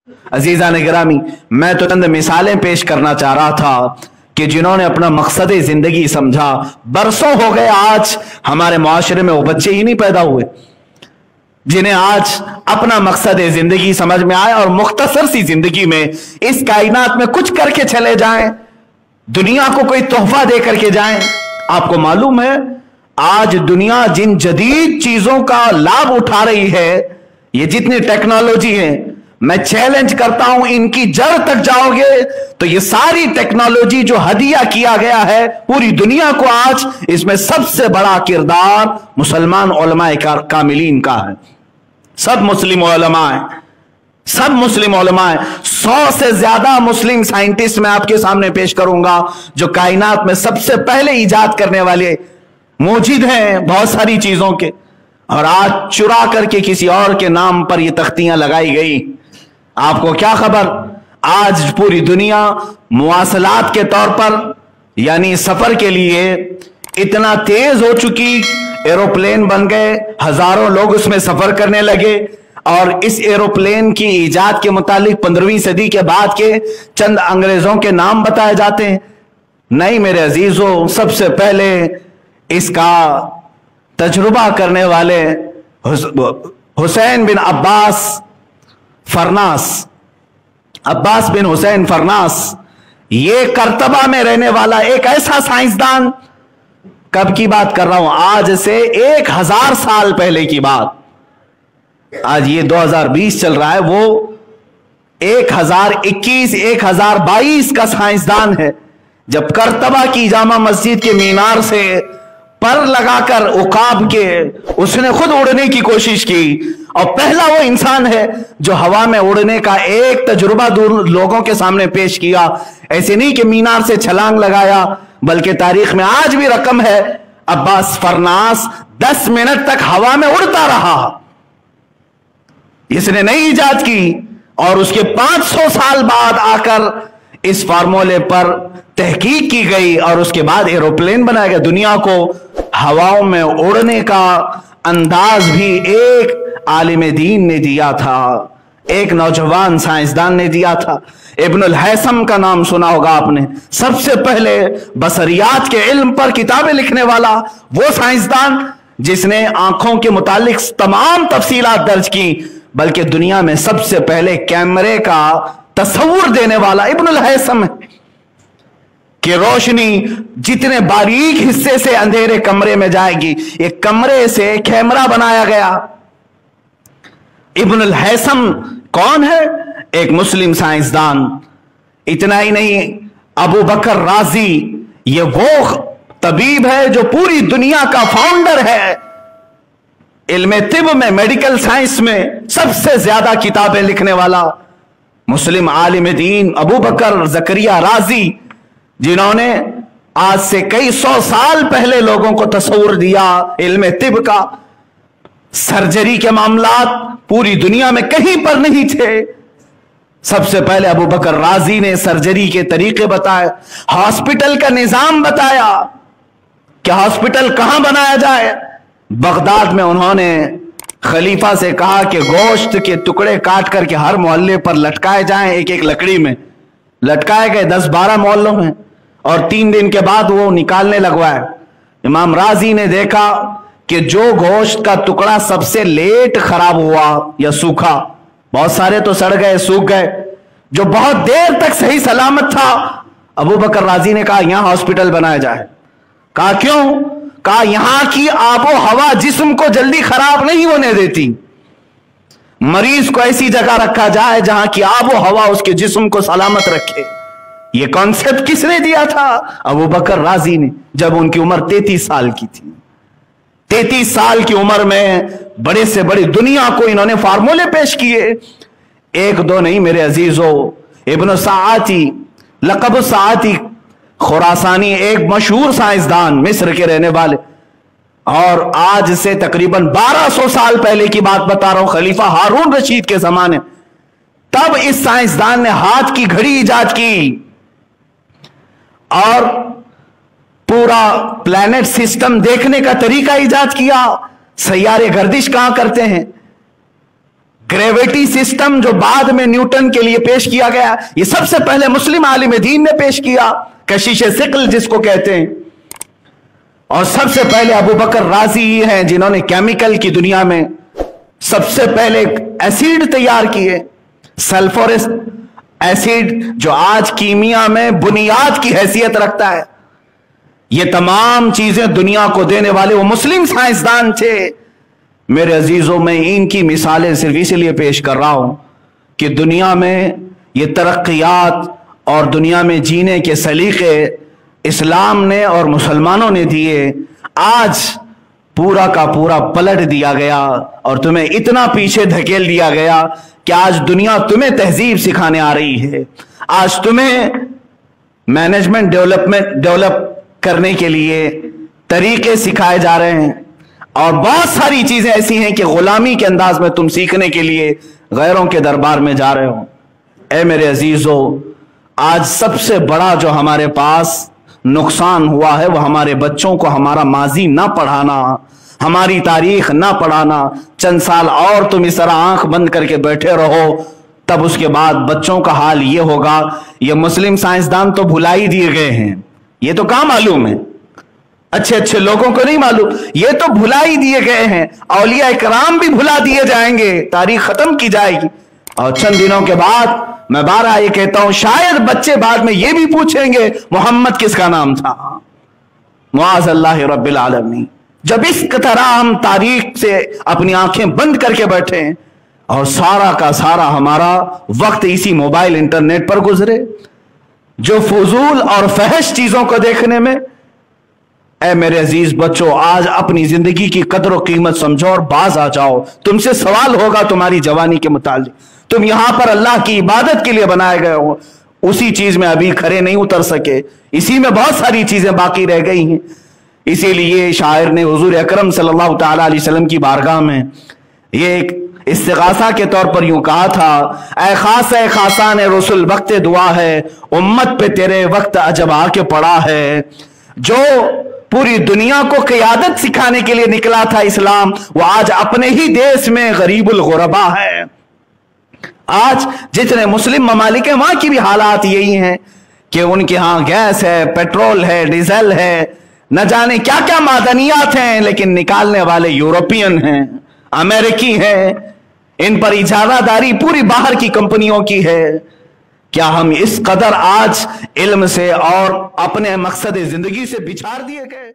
अजीज़ान गिरामी, मैं तो चंद मिसालें पेश करना चाह रहा था कि जिन्होंने अपना मकसद जिंदगी समझा, बरसों हो गए आज हमारे मुआशरे में वो बच्चे ही नहीं पैदा हुए जिन्हें आज अपना मकसद जिंदगी समझ में आए और मुख्तसर सी जिंदगी में इस कायनात में कुछ करके चले जाएं, दुनिया को कोई तोहफा दे करके जाएं। आपको मालूम है आज दुनिया जिन जदीद चीजों का लाभ उठा रही है, ये जितनी टेक्नोलॉजी है, मैं चैलेंज करता हूं इनकी जड़ तक जाओगे तो ये सारी टेक्नोलॉजी जो हदिया किया गया है पूरी दुनिया को, आज इसमें सबसे बड़ा किरदार मुसलमान उलमाए कामिलीन का है। सब मुस्लिम उलमा है, सब मुस्लिम उलमा है। 100 से ज्यादा मुस्लिम साइंटिस्ट मैं आपके सामने पेश करूंगा जो कायनात में सबसे पहले इजाद करने वाले मौजूद हैं बहुत सारी चीजों के, और आज चुरा करके किसी और के नाम पर ये तख्तियां लगाई गई। आपको क्या खबर, आज पूरी दुनिया मुवासलात के तौर पर यानी सफर के लिए इतना तेज हो चुकी, एरोप्लेन बन गए, हजारों लोग उसमें सफर करने लगे, और इस एरोप्लेन की इजाद के मुतालिक 15वीं सदी के बाद के चंद अंग्रेजों के नाम बताए जाते हैं। नहीं मेरे अजीजों, सबसे पहले इसका तजुर्बा करने वाले हुसैन बिन अब्बास फरनास, अब्बास बिन हुसैन फरनास, ये करतबा में रहने वाला एक ऐसा साइंसदान, कब की बात कर रहा हूं, आज से 1000 साल पहले की बात, आज ये 2020 चल रहा है, वो 1021 1022 का साइंसदान है जब करतबा की जामा मस्जिद के मीनार से पर लगाकर उकाब के उसने खुद उड़ने की कोशिश की, और पहला वो इंसान है जो हवा में उड़ने का एक तजुर्बा दूर लोगों के सामने पेश किया। ऐसे नहीं कि मीनार से छलांग लगाया, बल्कि तारीख में आज भी रकम है अब्बास फरनास 10 मिनट तक हवा में उड़ता रहा। इसने नई इजाद की और उसके 500 साल बाद आकर इस फार्मूले पर तहकीक की गई और उसके बाद एरोप्लेन बनाया गया। दुनिया को हवाओं में उड़ने का अंदाज भी एक आलिम दीन ने दिया था, एक नौजवान साइंसदान ने दिया था। इब्नुल हैसम का नाम सुना होगा आपने, सबसे पहले बसरियात के इल्म पर किताबें लिखने वाला वो साइंसदान जिसने आंखों के मुतालिक तमाम तफसीलात दर्ज की, बल्कि दुनिया में सबसे पहले कैमरे का तस्वुर देने वाला इब्नुल हैसम है कि रोशनी जितने बारीक हिस्से से अंधेरे कमरे में जाएगी, एक कमरे से कैमरा बनाया गया। इब्नुल हैसम कौन है? एक मुस्लिम साइंसदान। इतना ही नहीं, अबू बकर राजी ये वो तबीब है जो पूरी दुनिया का फाउंडर है। इल्मे तिब में, मेडिकल साइंस में सबसे ज्यादा किताबें लिखने वाला मुस्लिम आलिम दीन अबू बकर जकरिया राजी, जिन्होंने आज से कई 100 साल पहले लोगों को तस्वुर दिया इल्मे तिब का। सर्जरी के मामलात पूरी दुनिया में कहीं पर नहीं थे, सबसे पहले अबू बकर राजी ने सर्जरी के तरीके बताए, हॉस्पिटल का निजाम बताया कि हॉस्पिटल कहां बनाया जाए। बगदाद में उन्होंने खलीफा से कहा कि गोश्त के टुकड़े काट करके हर मोहल्ले पर लटकाए जाएं, एक एक लकड़ी में लटकाए गए 10-12 मोहल्लों में, और 3 दिन के बाद वो निकालने लगवाए। इमाम राजी ने देखा कि जो गोश्त का टुकड़ा सबसे लेट खराब हुआ या सूखा, बहुत सारे तो सड़ गए सूख गए, जो बहुत देर तक सही सलामत था, अबू बकर राजी ने कहा यहां हॉस्पिटल बनाया जाए। कहा क्यों? कहा यहां की आबो हवा जिस्म को जल्दी खराब नहीं होने देती, मरीज को ऐसी जगह रखा जाए जहां की आबो हवा उसके जिस्म को सलामत रखे। यह कॉन्सेप्ट किसने दिया था? अबू बकर राजी ने, जब उनकी उम्र 33 साल की थी। 33 साल की उम्र में बड़े से बड़ी दुनिया को इन्होंने फार्मूले पेश किए। एक दो नहीं मेरे अजीजों, इब्न साआती, लक़ब साआती खुरासानी, एक मशहूर साइंसदान मिस्र के रहने वाले, और आज से तकरीबन 1200 साल पहले की बात बता रहा हूं, खलीफा हारून रशीद के जमाने, तब इस साइंसदान ने हाथ की घड़ी इजाद की और पूरा प्लैनेट सिस्टम देखने का तरीका इजाद किया, सैयारे गर्दिश कहां करते हैं, ग्रेविटी सिस्टम जो बाद में न्यूटन के लिए पेश किया गया, ये सबसे पहले मुस्लिम आलिम दीन ने पेश किया, कशिश सिकल जिसको कहते हैं। और सबसे पहले अबू बकर राजी ही हैं जिन्होंने केमिकल की दुनिया में सबसे पहले एसिड तैयार किए, सल्फ्यूरिक एसिड, जो आज कीमिया में बुनियाद की हैसियत रखता है। ये तमाम चीजें दुनिया को देने वाले वो मुस्लिम साइंसदान थे। मेरे अजीजों, मैं इनकी मिसालें सिर्फ इसलिए पेश कर रहा हूं कि दुनिया में ये तरक्कियात और दुनिया में जीने के सलीके इस्लाम ने और मुसलमानों ने दिए, आज पूरा का पूरा पलट दिया गया और तुम्हें इतना पीछे धकेल दिया गया कि आज दुनिया तुम्हें तहजीब सिखाने आ रही है। आज तुम्हें मैनेजमेंट डेवलप करने के लिए तरीके सिखाए जा रहे हैं और बहुत सारी चीजें ऐसी हैं कि गुलामी के अंदाज में तुम सीखने के लिए गैरों के दरबार में जा रहे हो। ए मेरे अजीजों, आज सबसे बड़ा जो हमारे पास नुकसान हुआ है वो हमारे बच्चों को हमारा माजी ना पढ़ाना, हमारी तारीख ना पढ़ाना। चंद साल और तुम इस तरह आंख बंद करके बैठे रहो, तब उसके बाद बच्चों का हाल ये होगा। ये मुस्लिम साइंसदान तो भुला ही दिए गए हैं, ये तो कहां मालूम है, अच्छे अच्छे लोगों को नहीं मालूम, ये तो भुला ही दिए गए हैं। औलिया इकराम भी भुला दिए जाएंगे, तारीख खत्म की जाएगी। और चंद दिनों के बाद मैं बारहा ये कहता हूं, शायद बच्चे बाद में ये भी पूछेंगे मोहम्मद किसका नाम था। मुआज़ अल्लाह रब्बिल आलमीन। जब इस तरह हम तारीख से अपनी आंखें बंद करके बैठे हैं और सारा का सारा हमारा वक्त इसी मोबाइल इंटरनेट पर गुजरे, जो फजूल और फहश चीजों को देखने में, ऐ मेरे अजीज बच्चों, आज अपनी जिंदगी की कदर और कीमत समझो और बाज आ जाओ। तुमसे सवाल होगा तुम्हारी जवानी के मुतालिक। तुम यहां पर अल्लाह की इबादत के लिए बनाए गए हो, उसी चीज में अभी खरे नहीं उतर सके, इसी में बहुत सारी चीजें बाकी रह गई हैं। इसीलिए शायर ने हुजूर अकरम सल्लल्लाहु तआला अलैहि वसल्लम की बारगाह में ये एक इस्तिगासा के तौर पर यूं कहा था, ऐ खासान रसूल वक्त दुआ है, उम्मत पे तेरे वक्त अजब आके पड़ा है। जो पूरी दुनिया को क़ियादत सिखाने के लिए निकला था इस्लाम, वो आज अपने ही देश में गरीबुल गुरबा है। आज जितने मुस्लिम ममालिक हैं वहां की भी हालात यही हैं कि उनके यहां गैस है, पेट्रोल है, डीजल है, न जाने क्या क्या मादनियात हैं, लेकिन निकालने वाले यूरोपियन हैं, अमेरिकी हैं। इन पर इजारादारी पूरी बाहर की कंपनियों की है। क्या हम इस कदर आज इल्म से और अपने मकसद जिंदगी से बिछाड़ दिए गए?